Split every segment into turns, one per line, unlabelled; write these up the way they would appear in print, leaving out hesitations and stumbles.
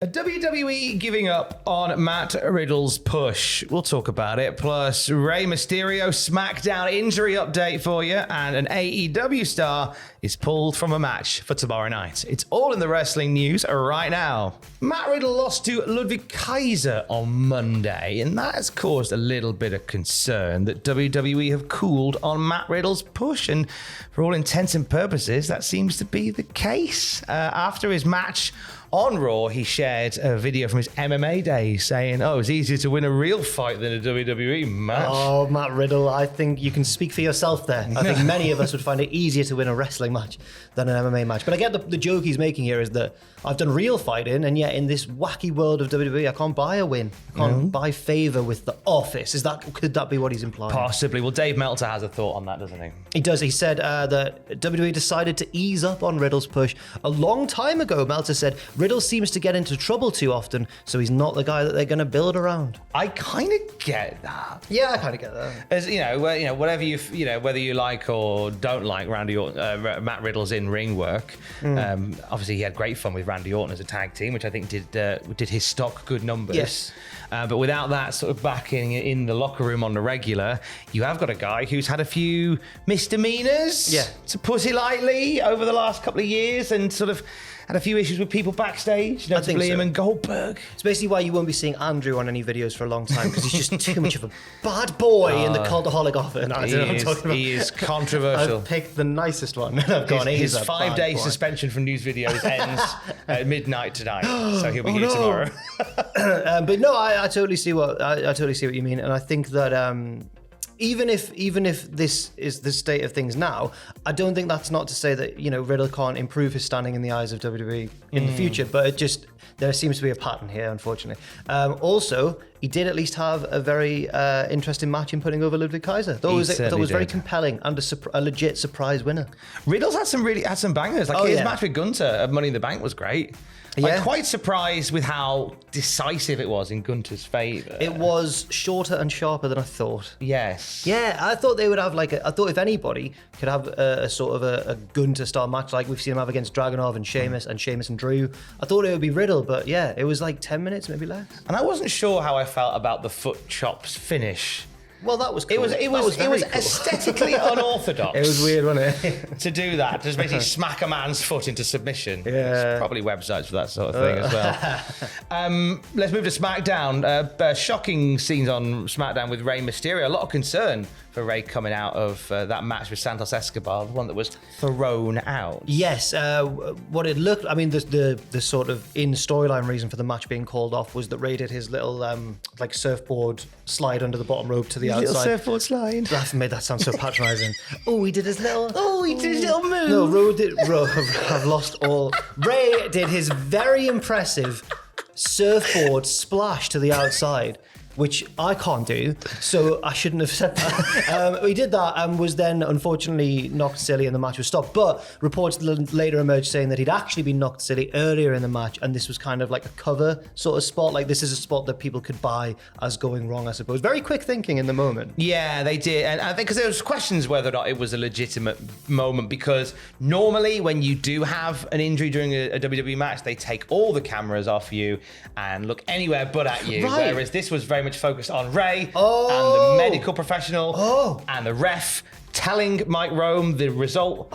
WWE giving up on Matt Riddle's push. We'll talk about it. Plus, Rey Mysterio SmackDown injury update for you. And an AEW star is pulled from a match for tomorrow night. It's all in the wrestling news right now. Matt Riddle lost to Ludwig Kaiser on Monday, and that has caused a little bit of concern that WWE have cooled on Matt Riddle's push. And for all intents and purposes, that seems to be the case. After his match on Raw, he shared a video from his MMA days saying, it's easier to win a real fight than a WWE match.
Oh, Matt Riddle, I think you can speak for yourself there. I think many of us would find it easier to win a wrestling match than an MMA match. But I get the joke he's making here is that I've done real fighting, and yet in this wacky world of WWE, I can't buy a win. I can't buy favor with the office. Could that be what he's implying?
Possibly. Well, Dave Meltzer has a thought on that, doesn't he?
He does. He said that WWE decided to ease up on Riddle's push a long time ago. Meltzer said, Riddle seems to get into trouble too often, so he's not the guy that they're going to build around.
I kind of get that.
Yeah, I kind of get that.
As whatever whether you like or don't like Matt Riddle's in-ring work. Obviously, he had great fun with Randy Orton as a tag team, which I think did his stock good numbers.
Yes.
But without that sort of backing in the locker room on the regular, you have got a guy who's had a few misdemeanors, to put it lightly, over the last couple of years, and sort of had a few issues with people backstage, notably him and Goldberg.
It's basically why you won't be seeing Andrew on any videos for a long time, because he's just too much of a bad boy in the Cultaholic office.
He is controversial.
I've picked the nicest one. I've gone,
his 5-day suspension from news videos ends at midnight tonight, so he'll be here tomorrow.
But no, I totally see what you mean, and I think that even if this is the state of things now, I don't think that's not to say that Riddle can't improve his standing in the eyes of WWE in the future. But there seems to be a pattern here, unfortunately. Also, he did at least have a very interesting match in putting over Ludwig Kaiser. That was very compelling and a legit surprise winner.
Riddle's had some bangers. His match with Gunther at Money in the Bank was great. Quite surprised with how decisive it was in Gunther's favour.
It was shorter and sharper than I thought.
Yes.
Yeah, I thought they would have I thought if anybody could have a sort of a Gunther style match like we've seen him have against Dragunov and Sheamus and Drew, I thought it would be Riddle, but yeah, it was like 10 minutes, maybe less.
And I wasn't sure how I felt about the foot chops finish.
Well, that was cool.
It was
cool.
aesthetically unortho's.
It was weird, wasn't it?
To do that, to just basically smack a man's foot into submission.
Yeah.
There's probably websites for that sort of thing as well. Let's move to SmackDown. Shocking scenes on SmackDown with Rey Mysterio. A lot of concern for Rey coming out of that match with Santos Escobar, the one that was thrown out.
Yes, what it looked, the sort of in storyline reason for the match being called off was that Rey did his little surfboard slide under the bottom rope to the outside.
Little surfboard slide.
That made that sound so patronising. He did his little
move.
No, I've lost all. Rey did his very impressive surfboard splash to the outside, which I can't do, so I shouldn't have said that. He did that and was then unfortunately knocked silly and the match was stopped. But reports later emerged saying that he'd actually been knocked silly earlier in the match, and this was kind of like a cover sort of spot. Like, this is a spot that people could buy as going wrong, I suppose. Very quick thinking in the moment.
Yeah, they did. And I think because there was questions whether or not it was a legitimate moment, because normally when you do have an injury during a WWE match, they take all the cameras off you and look anywhere but at you.
Right.
Whereas this was very much focused on Rey and the medical professional and the ref telling Mike Rome the result,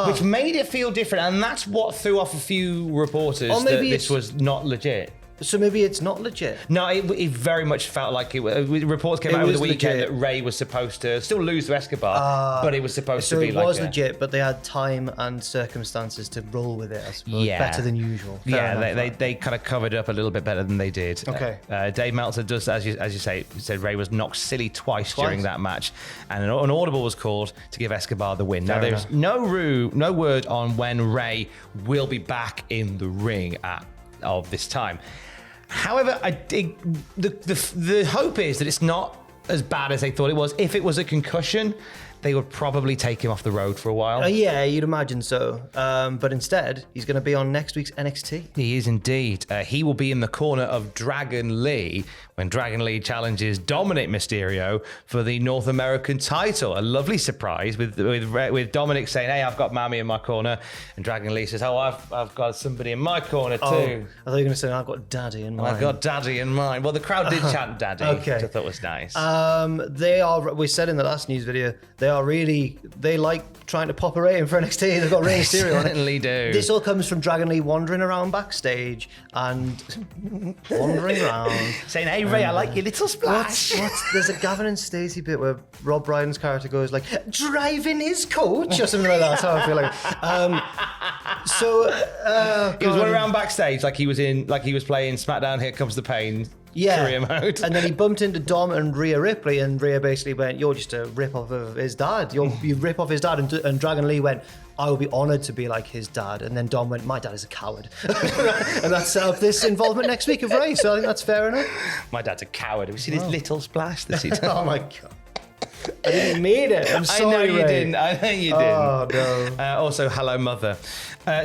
which made it feel different, and that's what threw off a few reporters that this was not legit.
So maybe it's not legit.
No, it very much felt like it. Reports came out over the weekend that Rey was supposed to still lose to Escobar, but it was supposed to be like. So it was
legit, but they had time and circumstances to roll with it, I suppose. Yeah. Better than usual.
They kind of covered up a little bit better than they did.
Okay.
Dave Meltzer does, as you say, said Rey was knocked silly twice during that match, and an audible was called to give Escobar the win. Now there's no word on when Rey will be back in the ring of this time. However, I think the hope is that it's not as bad as they thought it was. If it was a concussion, they would probably take him off the road for a while.
Yeah, you'd imagine so. But instead, he's going to be on next week's NXT.
He is indeed. He will be in the corner of Dragon Lee when Dragon Lee challenges Dominic Mysterio for the North American title. A lovely surprise with Dominic saying, "Hey, I've got Mammy in my corner," and Dragon Lee says, "Oh, I've got somebody in my corner too."
I thought you were going to say, "I've got Daddy in mine."
I've got Daddy in mine. Well, the crowd did chant Daddy,
Okay.
which I thought was nice.
They are. We said in the last news video, they like trying to pop a rating for NXT. They've got Rey Mysterio on it.
Certainly do.
This all comes from Dragon Lee wandering around backstage and wandering around
saying, "Hey Ray, I like your little splash."
There's a Gavin and Stacey bit where Rob Brydon's character goes like, "Driving his coach" or something like that. That's how I feel like.
He was running around backstage like he was playing SmackDown Here Comes the Pain. Career mode.
And then he bumped into Dom and Rhea Ripley, and Rhea basically went, "You're just a rip-off of his dad. You rip off his dad." And Dragon Lee went, "I would be honoured to be like his dad." And then Dom went, "My dad is a coward." And that set up this involvement next week of Rey, so I think that's fair enough.
My dad's a coward. Have you seen his little splash that he did?
Oh my God. I didn't mean it. I'm sorry,
I know you
Ray.
didn't. I know you didn't.
Oh, no.
Also, hello, mother.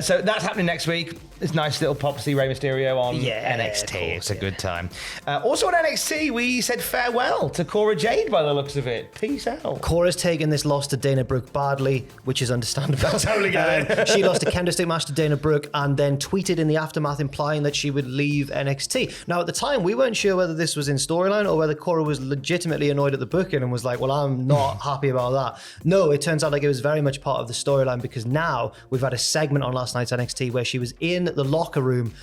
So that's happening next week. It's nice little pop to see Rey Mysterio on NXT. It's a good time. Also on NXT, we said farewell to Cora Jade by the looks of it. Peace out.
Cora's taken this loss to Dana Brooke badly, which is understandable.
Totally get it.
She lost a kendo stick match to Dana Brooke and then tweeted in the aftermath implying that she would leave NXT. Now, at the time, we weren't sure whether this was in storyline or whether Cora was legitimately annoyed at the booking and was like, "Well, I'm not happy about that." No, it turns out like it was very much part of the storyline, because now we've had a segment on last night's NXT where she was in the locker room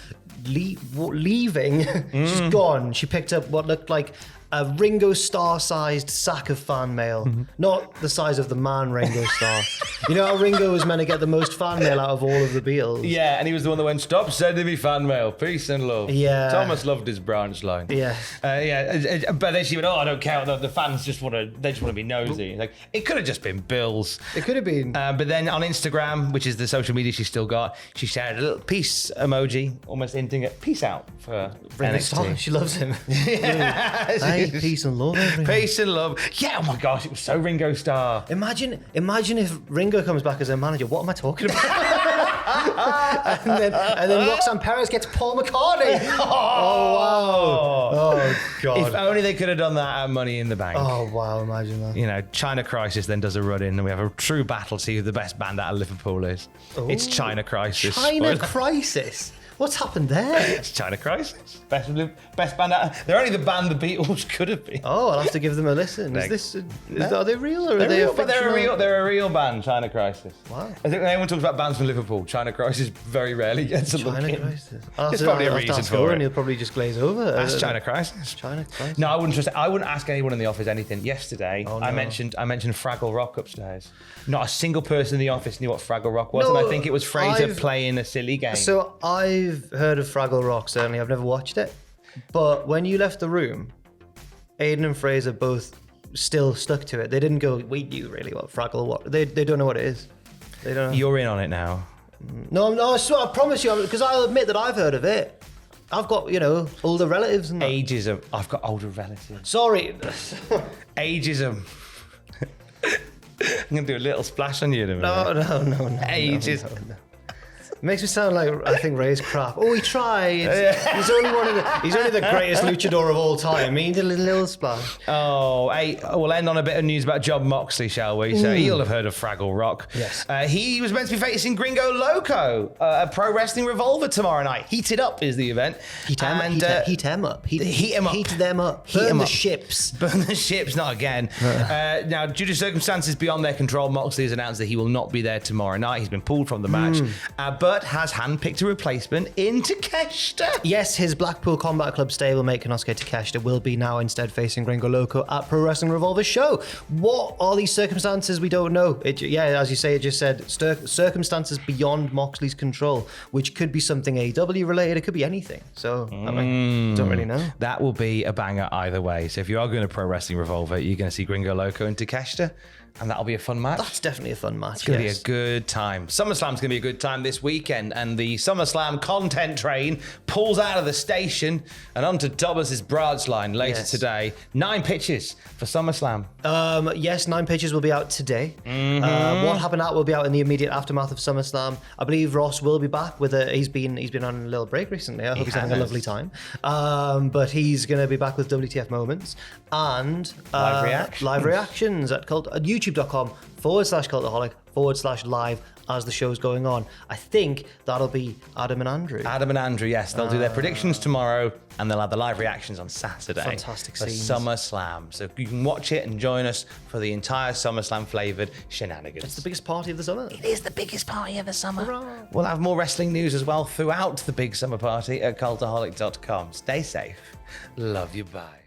leaving. She's gone. She picked up what looked like a Ringo Starr-sized sack of fan mail. Not the size of the man Ringo Starr. You know how Ringo was meant to get the most fan mail out of all of the Beatles?
Yeah, and he was the one that went, "Stop sending me fan mail. Peace and love."
Yeah.
Thomas loved his branch line.
Yeah.
But then she went, "Oh, I don't care. The fans just want to be nosy." Like, it could have just been Bills.
It could have been.
But then on Instagram, which is the social media she's still got, she shared a little peace emoji, almost hinting at peace out for
Ringo
NXT.
Starr, she loves him.
Yeah.
Hey, peace and love, everyone.
Peace and love. Yeah, oh my gosh, it was so Ringo Starr.
Imagine if Ringo comes back as a manager. What am I talking about? and then Roxanne Perez gets Paul McCartney. Oh wow! Oh God!
If only they could have done that at Money in the Bank.
Oh wow! Imagine that.
You know, China Crisis then does a run in, and we have a true battle to see who the best band out of Liverpool is. It's China Crisis.
China Crisis. What's happened there?
It's China Crisis. Best band out. They're only the band the Beatles could have been.
Oh, I'll have to give them a listen. Are they real or are they
real,
a
but
fictional?
they're a real band, China Crisis.
Wow.
I think when anyone talks about bands from Liverpool, China Crisis very rarely gets a look
China
in.
Crisis.
There's probably a reason for it.
And he'll probably just glaze over.
That's China Crisis.
China Crisis.
No, I wouldn't ask anyone in the office anything. Yesterday, I mentioned Fraggle Rock upstairs. Not a single person in the office knew what Fraggle Rock was, and I think it was Fraser playing a silly game.
So I've heard of Fraggle Rock, certainly. I've never watched it. But when you left the room, Aiden and Fraser both still stuck to it. They didn't go, "We knew really what Fraggle was." They don't know what it is. They don't know.
You're in on it now.
No, I promise you, because I'll admit that I've heard of it. I've got, older relatives and that.
Ageism. I've got older relatives.
Sorry.
Ageism. I'm going to do a little splash on you in a minute.
No.
Ageism.
No. Makes me sound like I think Ray's crap. Oh, he tried. He's only the greatest luchador of all time. He did a little splash.
Oh, hey, we'll end on a bit of news about Jon Moxley, shall we? So you'll have heard of Fraggle Rock.
Yes.
He was meant to be facing Gringo Loco at Pro Wrestling Revolver tomorrow night. Heated Up is the event.
Heat them up. Heat them up. Heat them up. Burn the ships.
Burn the ships, not again. Now, due to circumstances beyond their control, Moxley has announced that he will not be there tomorrow night. He's been pulled from the match, but has handpicked a replacement in Takeshita.
Yes, his Blackpool Combat Club stablemate Konosuke Takeshita will be now instead facing Gringo Loco at Pro Wrestling Revolver show. What are these circumstances? We don't know. As you say, it just said circumstances beyond Moxley's control, which could be something AEW related. It could be anything. So I don't really know.
That will be a banger either way. So if you are going to Pro Wrestling Revolver, you're going to see Gringo Loco and Takeshita. and that'll be a fun match.
That's definitely a fun match.
It's going to be a good time. SummerSlam's going to be a good time this weekend, and the SummerSlam content train pulls out of the station and onto Dobbers' Broads line later today. 9 pitches for SummerSlam.
Yes, 9 pitches will be out today. What Happened Out will be out in the immediate aftermath of SummerSlam. I believe Ross will be back with he's been on a little break recently. I hope he's having a lovely time. But he's going to be back with WTF Moments and live reactions at youtube.com/cultaholic/live as the show's going on. I think that'll be Adam and Andrew.
Yes. They'll do their predictions tomorrow, and they'll have the live reactions on Saturday.
Fantastic
for
scenes.
SummerSlam. So you can watch it and join us for the entire SummerSlam flavoured shenanigans.
It's the biggest party of the summer.
It is the biggest party of the summer.
Hurrah.
We'll have more wrestling news as well throughout the big summer party at cultaholic.com. Stay safe. Love you. Bye.